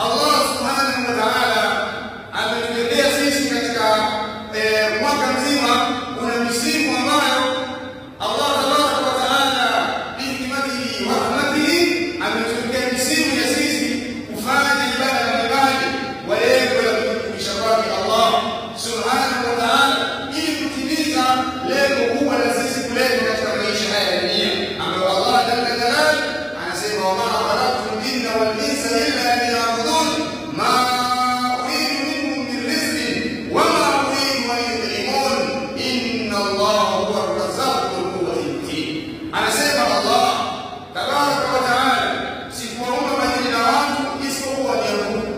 Allah subhanahu wa ta'ala ametuletea sisi katika mwaka mzima. Kuna misimu ambayo Allah tabaraka wa ta'ala bihikmatihi wa rahmatihi ametuletea misimu ya sisi kufanya ibada mbalimbali kwa lengo la kumtukuza kwake Allah subhanahu wa ta'ala, ili kutimiza lengo kubwa la sisi kulenga katika maisha haya ya dunia, ambapo Allah jalla jalaluhu anasema wa ma khalaqtul jinna wal insa illa liya'budun ma uridu minhum min rizqin wa ma uridu an yut'imun inna Allaha huwa ar-razzaqu dhul quwwati matin. Anasema Allah tabaraka wa ta'ala, sikuwaumba majini na watu isipokuwa niabudu.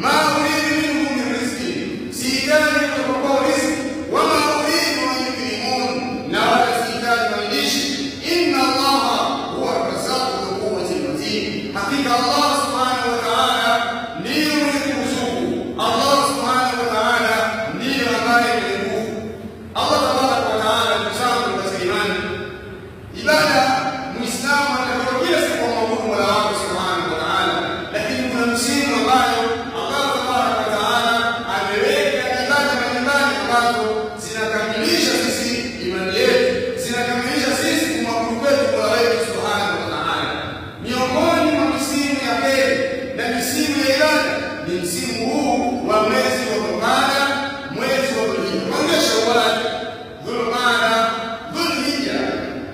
Ma uridu minhum min rizqin, sihitaji kutoka kwao riziki. Wa ma uridu an yut'imun, na wala sihitaji waniishi. Inna Allaha huwa ar-razzaqu dhul quwwati matin. Hakika Allah subhanahu wa ta'ala ndiye mwenye kuruzuku. Allah subhanahu wa ta'ala ndiye ambaye mwenye nguvu. Allah tabaraka wa ta'ala, ndugu zangu katika imani, ibada Muislamu anatakiwa kila siku kumwabudu Mola wake subhanahu wa ta'ala, lakini kuna msimu ambayo Allah tabaraka wa ta'ala ameweka ibada mbalimbali ambazo zinakamilisha sisi imani yetu, zinakamilisha sisi kumwabudu kwetu Mola wetu subhanahu wa ta'ala. Miongoni mwa misimu ya kheri na misimu ya ibada ni msimu huu wa mwezi wa Dhulqaada, mwezi wa Dhulhijja, kuanzia Shawwal, Dhulqaada, Dhulhijja.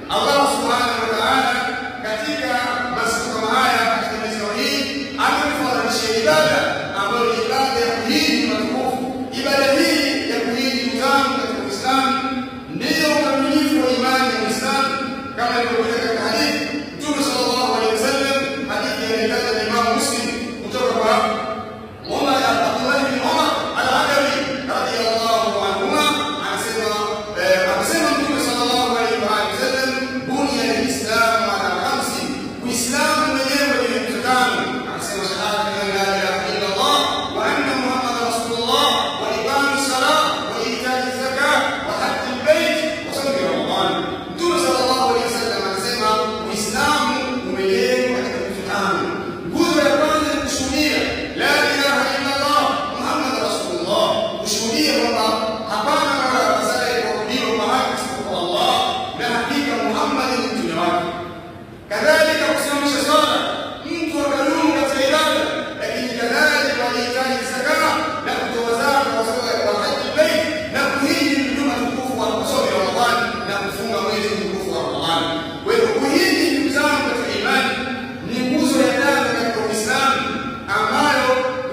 Allah subhanahu wa ta'ala katika masiku kama haya, katika mwezi hii amefaradhisha ibada ambayo ni ibada ya kuhiji matukufu. Ibada hii ya kuhiji utamu katika Uislamu ndiyo ukamilifu wa imani ya Uislamu, kama ilivyokuja katika hadithi Mtume sallallahu alaihi wasallam, hadithi inayotajwa na Imam Muslim kutoka kwa Abdullah bin Umar al-Adawi radiyallahu anhuma, anasema Mtume sallallahu alaihi wasallam, bunya al-Islam ala khamsi, Uislamu wenyewe ni vitu tano. Anasema shahada la ilaha illa Allah wa anna Muhammadan rasulullah wa iqamis salat wa ita'iz zakat wa hajjul bait wa sawmi Ramadan. Mtume sallallahu alaihi wasallam anasema Uislamu umejengwa katika vitu tano. Nguzo ya kwanza ni kushuhudia la ilaha illa Allah Muhammadan rasulullah, kushuhudia kwamba hapana mola apasaye kuabudiwa kwa haki isipokuwa Allah na hakika Muhammad ni mtume wake. Kadhalika kusimamisha swala, mtu akadumu katika ibada, lakini kadhalika walihitaji zaka na kutoa zaka kwa hajjul bait na kuhiji mjuma mtukufu wa kusoma Ramadhani na kufunga mwezi mtukufu wa Ramadhani. Kwa hiyo kuhiji, ndugu zangu katika imani, ni nguzo ya tano katika Uislamu, ambayo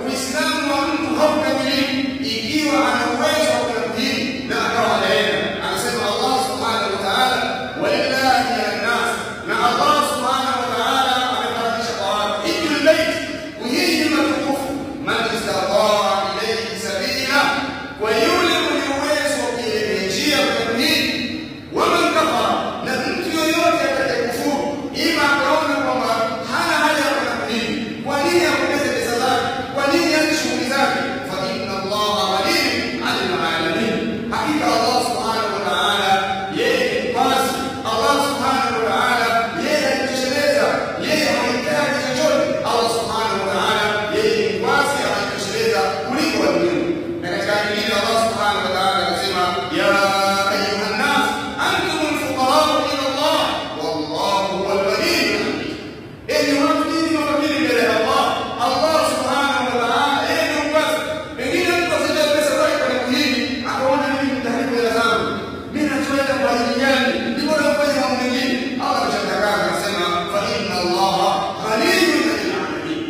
Uislamu wa mtu haukamiliki ikiwa ana uwezo wa kuhiji na akawa anaenda. Anasema Allah subhanahu wa ta'ala, walillahi an-nas, na Allah subhanahu wa ta'ala amefaradhisha kwa watu hijjul bait, kuhiji matukufu, man istataa ilayhi sabila, kwa yule mwenye uwezo wa kuiendea njia ya kuhiji. Wa man kafara, na mtu yoyote atakayekufuru, ima akaona kwamba hana haja ya kuhiji, kwa nini apoteze pesa zake, kwa nini aache shughuli zake, fa inna Allaha ghaniyun 'anil 'alamin. Hakika Allah subhanahu wa ta'ala yeye ni mkwasi. Allah subhanahu wa ta'ala yeye anatosheleza, yeye hahitaji chochote. Allah subhanahu wa ta'ala yeye ni mkwasi, anatosheleza kuliko walimwengu. Na katika aya nyingine Allah subhanahu wa ta'ala anasema ya ayuhan nas antumul fuqara'u ila Allah wallahu huwal ghaniyyul hamid. Enyi watu, nyinyi mafakiri mbele ya Allah. Allah subhanahu wa ta'ala yeye ni mkwasi. Pengine mtu asije pesa zake kwa kuhiji, akaona mimi nitaharibu hela zangu, mimi nachoenda kwa ajili gani, ndipo nafanya mambo mengine. Allah ameshatangaza, anasema fa inna Allaha ghaniyyun 'anil 'alamin.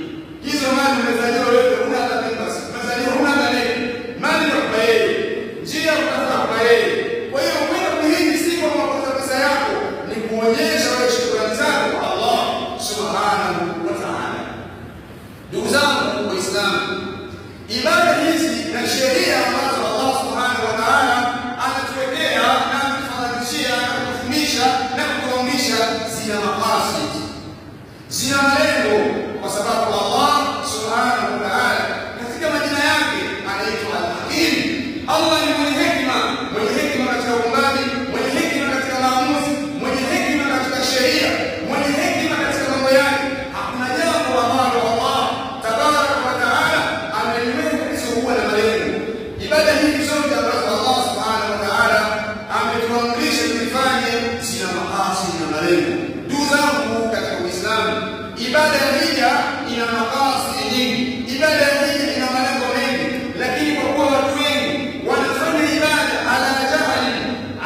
Hizo mali umezaliwa wewe, huna hata pesa, umezaliwa huna hata nini, mali ya kwa yeye, njia utafuta kwa yeye. Kwa hiyo kwenda kuhiji si kwa kupata pesa yako, ni kuonyesha wewe shukrani zako kwa Allah subhanahu wa ta'ala. Ndugu zangu Waislamu, ibada hizi na sheria ambazo Allah subhanahu wa ta'ala anatuwekea na kutufaradhishia na kutufundisha na kutuamrisha zina maqasid, zina malengo, kwa sababu Allah subhanahu wa ta'ala katika majina yake anaitwa Al-Hakim. Allah ni mwenye hekima, mwenye hekima katika uumbaji, mwenye hekima katika maamuzi, mwenye hekima katika sheria, mwenye hekima katika mambo yake. Hakuna jambo ambalo Allah tabaraka wa malengo. Ndugu zangu katika Uislamu, ibada ya hija ina makasidi nyingi, ibada ya hija ina malengo mengi, lakini kwa kuwa watu wengi wanafanya ibada ala jahli,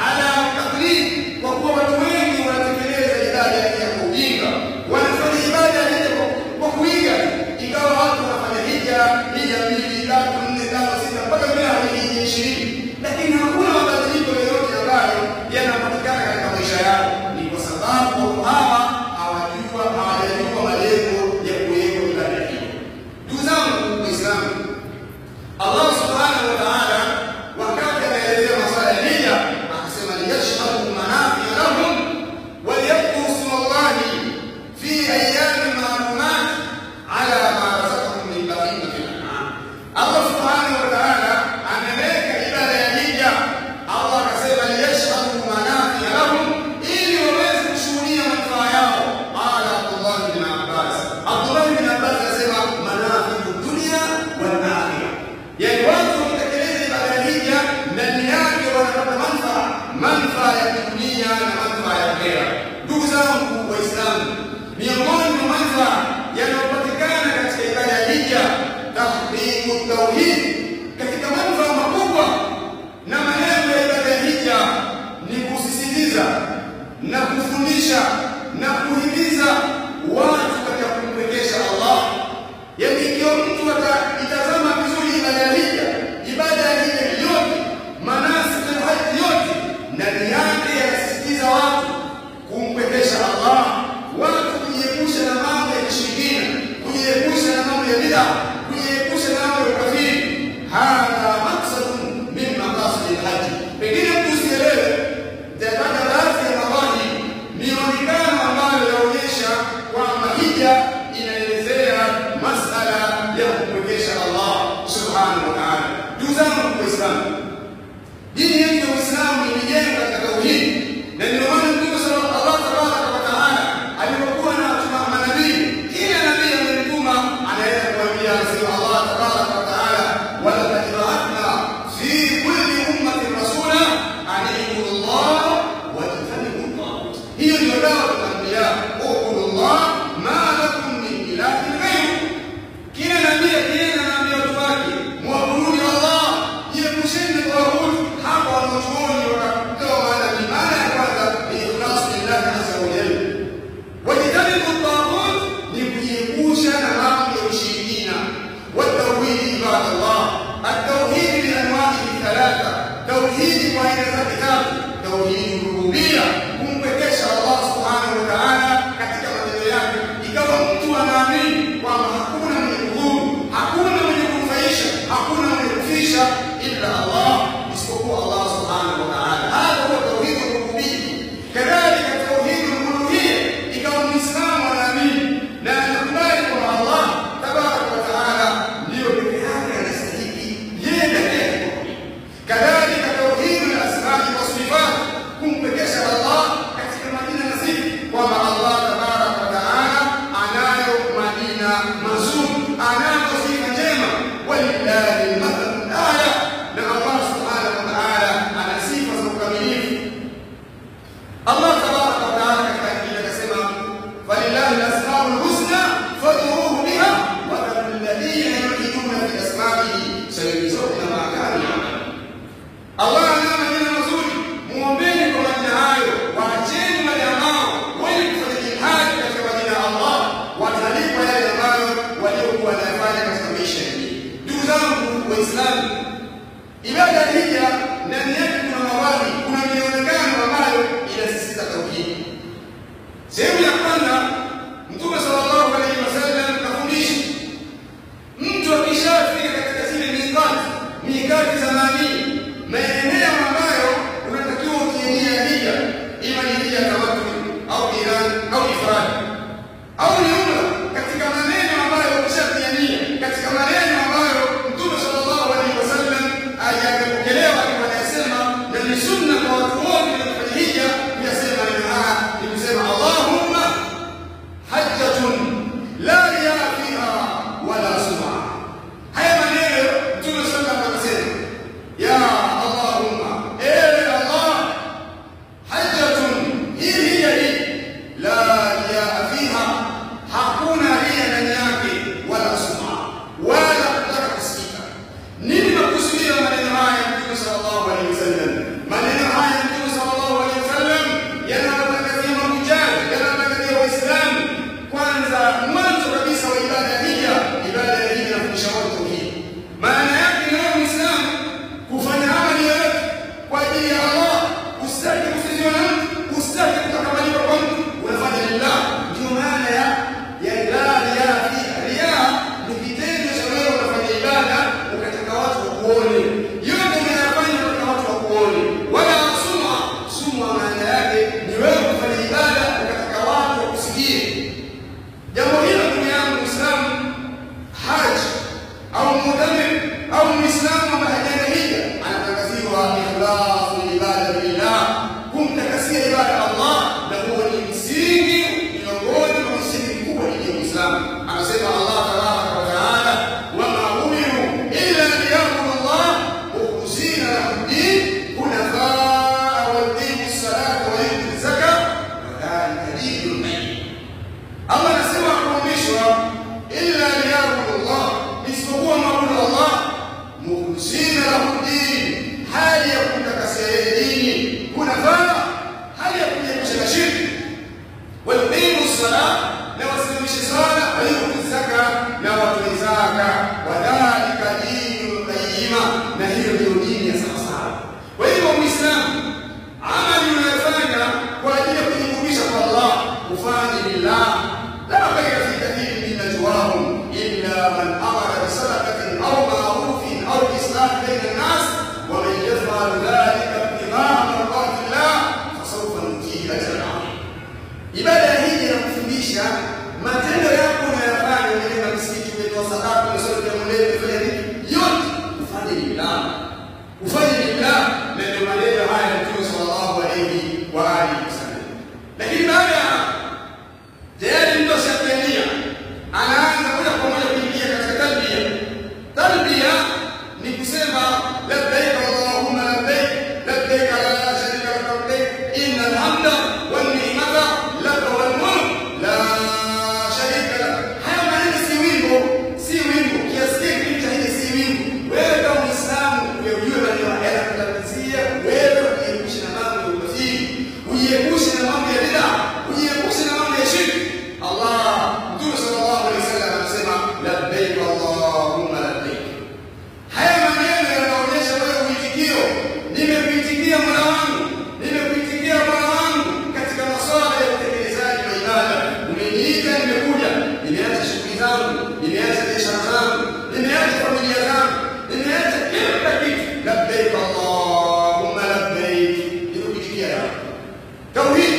ala taklid, kwa kuwa watu wengi wanatekeleza ibada ya hija kwa ujinga, wanafanya ibada ya hija kwa kuiga, ikawa watu wanafanya hija 2, 3, 4, 5, 6 mpaka 120, lakini hakuna mabadiliko yoyote ambayo yanapatikana katika maisha yao. Ni kwa sababu hawa hawajajua malengo ya kuweka ibada hiyo. Ndugu zangu Waislamu, Allah subhanahu wa ta'ala wakati anaelezea masuala ya hija akasema liyashhadu manafi'a lahum wa liyadhkuru isma Allahi fi ayyamin ma'lumat ala ma razaqahum min bahimatil an'am. Allah subhanahu wa ta'ala ameweka ibada ya hija, Allah akasema liyashhadu manafi'a lahum, ili waweze kushuhudia manufaa yao. Qala Abdullah bin Abbas, Abdullah bin Abbas anasema manafi'u dunya wal akhirah, yani watu wakitekeleza ibada ya hija ndani yake wanapata manufaa ya dunia na manufaa ya akhera. Ndugu zangu Waislamu, miongoni mwa manufaa yanayopatikana katika ibada ya hija tahqiqu tauhid. Katika manufaa makubwa na malengo ya ibada ya hija ni kusisitiza na kufundisha na kuhimiza watu katika kumpekesha Allah. Yani ikiwa mtu ataitazama vizuri ibada ya hija yote, manasik al-hajj yote, ndani yake yanasisitiza watu kumpekesha Allah, watu kujiepusha na mambo ya kishirikina, kujiepusha na mambo ya bid'a, kujiepusha na mambo ya ukafiri. Hadha maqsadun min maqasid al-hajj. Pengine mtu usielewe, nitataja baadhi ya mawani mionekano ambayo yaonyesha kwamba hija inaelezea masala ya kumpekesha Allah subhanahu wa ta'ala. Ndugu zangu Waislamu, dini yetu ya Uislamu imejengwa katika tauhid, na ndio maana Mtume sallallahu tabaraka wa taala alipokuwa anatuma manabii, kila nabii aliyemtuma anaenda kuambia sema Allah tabaraka wa taala, wa laqad ba'athna fi kulli ummatin rasula an i'budu Allah wa tajtanibu at-taghut. Hiyo ndio dawa ya anbiya, ubudu Allah ma lakum min ilahin ghayruh. Kila nabii anaambia watu wake muabuduni Allah, jiepusheni kwa uovu. Hapa wanachuoni wakatoa maana ya kwanza ni ikhlas lillah azza wa jalla, wajitanibu at-taghut ni kujiepusha na mambo ya ushirikina. Wat-tauhid ibadallah, at-tauhid bi anwa'ihi thalatha, tauhid kwa aina zake tatu. Tauhid rububiyya, kumpekesha Allah subhanahu wa ta'ala katika matendo yake, ikawa mtu anaamini kwamba hakuna mwenye kudhuru, hakuna mwenye kunufaisha, hakuna mwenye kufisha illa Allah, isipokuwa Allah subhanahu wa ta'ala. Hada huwa tauhid rububiyya. Kadhalika tauhid uluhiyya, ikawa Muislamu anaamini na anakubali kwamba Allah tabaraka wa ta'ala ndiyo pekee yake anastahili yeye pekee yake. Kadhalika tauhid al-asma' wa sifat, kumpekesha Allah katika majina na sifa, kwamba Allah tabaraka wa ta'ala anayo majina mazuri, anayo sifa njema. Walillahi al-mathalul a'la, na Allah subhanahu wa ta'ala ana sifa za ukamilifu. Allah tabaraka wa ta'ala katika Injili akasema, walillahi al-asma'ul husna fad'uuhu biha wa dharul ladhina yulhiduna fi asma'ihi sayujzawna ma kanu ya'malun. Allah ana majina mazuri, muombeni kwa majina hayo, waacheni wale ambao wenye kufanya jihadi katika majina ya Allah, watalipwa yale ambayo waliokuwa wanayafanya katika maisha ya dini. Ndugu zangu Waislamu, ibada ya hija ndani yake kuna mawali, kuna mionekano ambayo inasisitiza tauhidi. Sehemu ya kwanza, Mtume sallallahu alaihi wasallam kafundisha mtu akishafika katika zile mikati za Madina, maeneo ambayo unatakiwa utienia hija, ima ni hija tamattu au qiran au ifrad au ni umra, katika maneno ambayo ukishatiania, katika maneno ambayo Mtume sallallahu alaihi wasallam aliyapokelewa akiwa anasema, na ni sunna kwa watu wote kufanya hija kuyasema maneno haya, ni kusema Allahumma hajjatun la riya fiha wala sum'a. Haya maneno Mtume sallallahu alaihi wasallam akasema, ya Allahumma, ewe Allah, hajjatun, hii hija hii asikie jambo hilo. Ndugu yangu Muislamu, haji au mu'tamir au Muislamu ambaye hajaenda hija anatangaziwa ikhlasu ibada lillah, kumtakasia ibada Allah, na huo ni msingi miongoni mwa msingi mkubwa wa Uislamu. Anasema Allah tabaraka wa taala, wama umiru illa liyabudu Allah mukhlisina lahu ddin hunafaa wa yuqimu ssalata wa yutu zaka wa dhalika dinul qayyim. Allah anasema kuamrishwa illa liyabudu Allah, isipokuwa maabudu Allah mukhlisina lahu ddin, hali ya kumtakasia dini, hunafaa, hali ya kujiepusha na shirki, wa yuqimu ssalata, na wasimamishe sala, wa yutu zaka, na watoe zaka, wa dhalika dinul qayyima, na hiyo ndio dini ya sawasawa. Kwa hivyo Muislamu, amali unayofanya kwa ajili ya kujikurubisha kwa Allah ufanye lillah, la khayra fi kathirin min najwahum illa man amara bi sadaqatin aw ma'rufin aw islah bayna an-nas wa man yaf'al dhalika ibtigha'a mardatillah fasawfa nutihi ajran 'azima. Ibada hii inakufundisha matendo yako unayofanya, unaenda msikiti, umetoa sadaka, umesoma jambo leo, umefanya nini, yote ufanye lillah, ufanye lillah. Na ndio maneno haya ya Mtume sallallahu alayhi wa alihi wasallam. Lakini baada ya tayari mtu ashakiania, anaanza moja kwa moja kuingia katika talbia. Talbia ni kusema labbaik allahumma labbaik, labbaik la sharika lak labbaik, innal hamda wan ni'mata lak wal mulk la sharika lak. Haya maneno si wimbo, si wimbo kiasi hiki cha hili, si wimbo. Wewe kama Muislamu ujue maneno haya yanakutangazia wewe ujiepushe na mambo ya ukafiri, ujiepushe na mambo ya bid'a, ujiepushe na mambo ya shirki. Allah Mtume sallallahu alaihi wasallam anasema labbaik allahumma labbaik. Haya maneno yanaonyesha wewe uitikio, nimekuitikia Mola wangu, nimekuitikia Mola wangu katika masuala ya utekelezaji wa ibada. Umeniita, nimekuja, nimeacha shughuli zangu, nimeacha biashara zangu, nimeacha familia zangu, nimeacha kila kitu. Labbaik allahumma labbaik, nimekuitikia ya tauhid.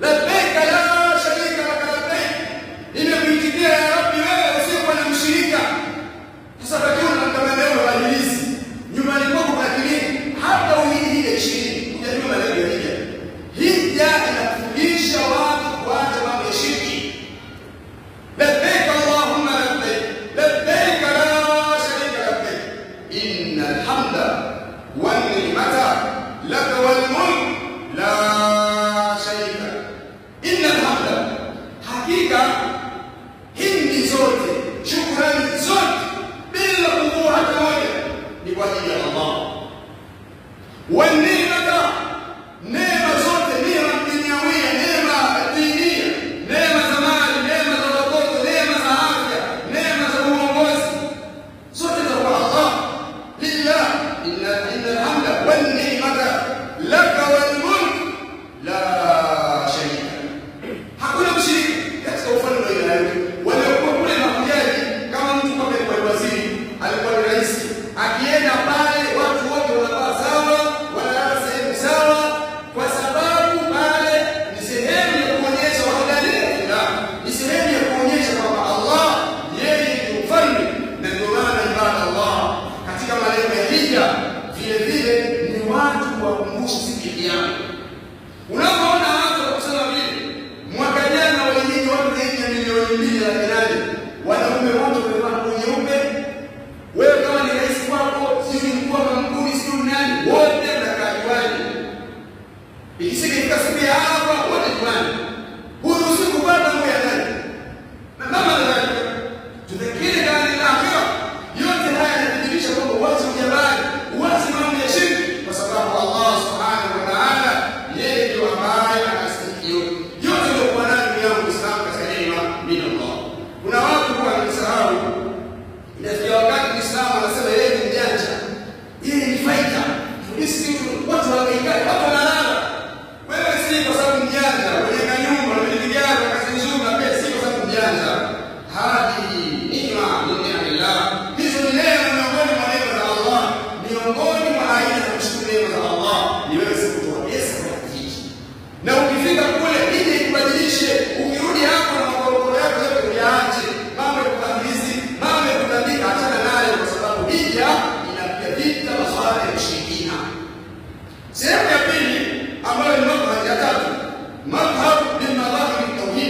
Labbaik la sharika lak labbaik, nimekuitikia ya Rabbi, wewe usiyekuwa na mshirika. Sasa takiwa na mtamaneo wa hadithi nyumbani kwako kuna kilini, hata uhiji hija 20 hujajua malengo ya hija. Hija inafundisha watu kuacha mambo ya shirki. Labbaik allahumma labbaik, labbaik la sharika lak labbaik, innal hamda wan ni'mata lak wal mulk la sharika lak. Innal hamda, hakika hindi zote, shukrani zote bila kuvua hata moja ni kwa ajili ya Allah. Wa ni'mata, neema zote, neema dunyawia, neema dinia, neema za mali, neema za watoto, neema za afya, neema za uongozi, zote za kwa Allah. Lillah, innal hamda wan ni'mata laka wal mulk la sharika. Hakuna mshirika katika ufalme wa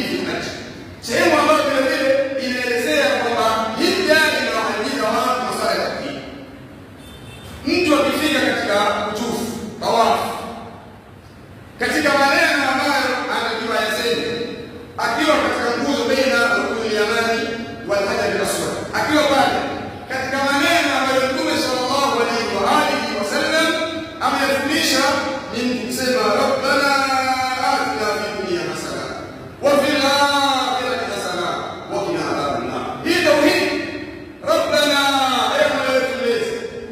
fihi al-hajj, sehemu ambayo vile vile inaelezea kwamba hija inawajibika watu masala ya tauhid. Mtu akifika katika utufu tawafu, katika maneno ambayo anajua yaseme akiwa katika nguzo baina rukni al-yamani wal hajar al-aswad, akiwa pale katika maneno ambayo Mtume sallallahu alaihi wa alihi wasallam ameyafundisha ni kusema rabbana atina fid dunya hasana wa fil akhirati hasana wa qina adhaban nar. Hii tauhid, rabbana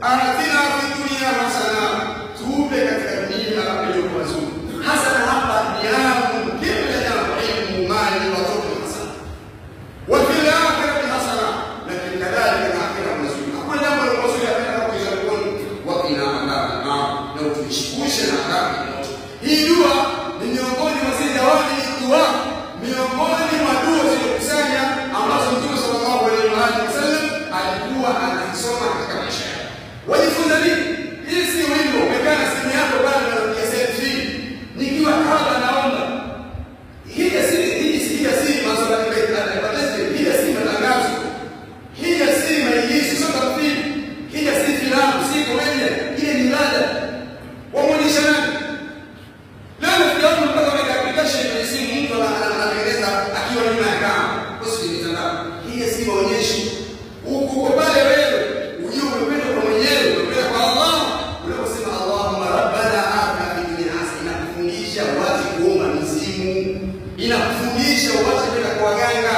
atina fid dunya hasana, tupe katika dunia iliyokuwa nzuri. Hasana hapa ni yangu kila jambo, ilmu, mali, watoto, hasana. Wa fil akhirati hasana, lakini kadhalika na akhira nzuri. Hakuna jambo la mazuri hata kwa kujaribu wa qina adhaban nar, na utushushe na adhabu. Hii dua ni miongoni mwa zile zawadi, dua miongoni mwa dua zilizokusanya ambazo Mtume sallallahu alaihi wasallam alikuwa anasoma katika maisha yake. Wajifunza nini? Hii si wimbo umekaa na simu yako bado unarudia selfie nikiwa hapa naomba. Hii si masuala ya advertisement, hii si matangazo, hii si maigizo, sio tafsiri, hii si filamu, si komedi, hii ni ibada. Wamuonesha nani? Leo tunaona mpaka weka application ya simu, mtu anatengeneza akiwa nyuma ya kamera, usikie mitandao. Hii si maonyesho. Uko pale wewe, ujue unapenda kwa mwenyewe, unapenda kwa Allah. Unaposema Allahumma rabbana atina fid dunya hasana, inakufundisha wazi kuomba mizimu, inakufundisha wazi kwenda kwa waganga,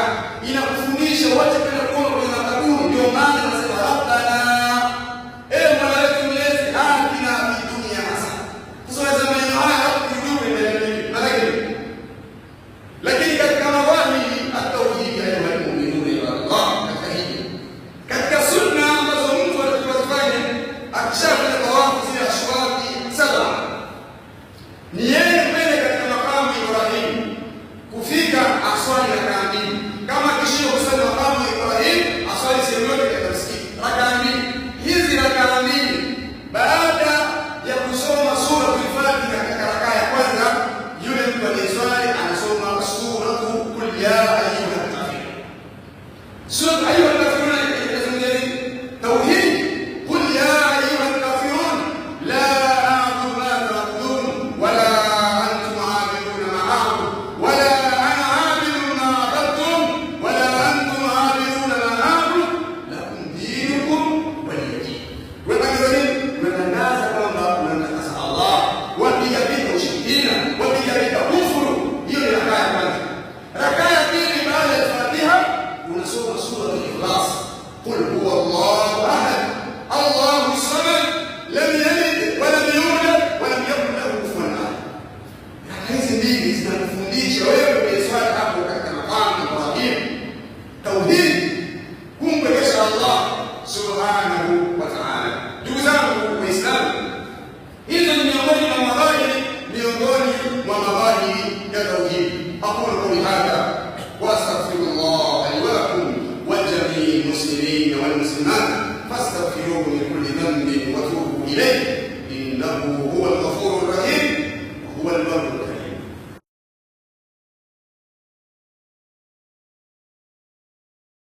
inakufundisha wazi kwenda kuomba kwenye makaburi. Ndio maana nasema rabbana, Mola wetu mlezi, atina fid dunya hasana. Sasa zamani haya lakini katika mawali at-tauhid ya mu'minuna ila Allah, katika hija, katika sunna ambazo mtu anazifanya akishafanya tawafu zile ashwaki saba, ni yeye kwenda katika makamu Ibrahim, kufika aswali rakaa mbili. Kama kishindo kusali makamu Ibrahim, aswali sehemu yote katika msikiti rakaa mbili. Hizi rakaa mbili baada ya kusoma sura al-Fatiha katika rakaa ya kwanza, yule mtu aliyeswali anasoma ya ayuha kafirun. Sura ayuha kafirun inazungumzia tauhid. Qul ya ayuha kafirun la a'budu ma ta'budun wala antum 'abidun ma a'budu wala ana 'abidun ma 'abadtum wala antum 'abidun ma a'budu lakum dinukum waliya din. Watangaza kwamba tunamtakasa Allah, wapiga vita ushirikina, wapiga vita kufuru. Hiyo ni rakaa ya kwanza. Rakaa ya pili baada ya Fatiha unasoma sura al-Ikhlas, qul huwa Allahu ahad Allahu samad lam yalid wa lam yulad wa lam yakul lahu kufuwan ahad. Hizi mbili zinakufundisha wewe kuswali hapo katika makamu Ibrahim, tauhid, kumpekesha Allah subhanahu wa ta'ala. Ndugu zangu Waislamu, hizo ni miongoni mwa mabadi ya tauhid. أقول قولي هذا وأستغفر الله لي ولكم ولجميع المسلمين والمسلمات، فاستغفروه من كل ذنب وتوبوا إليه إنه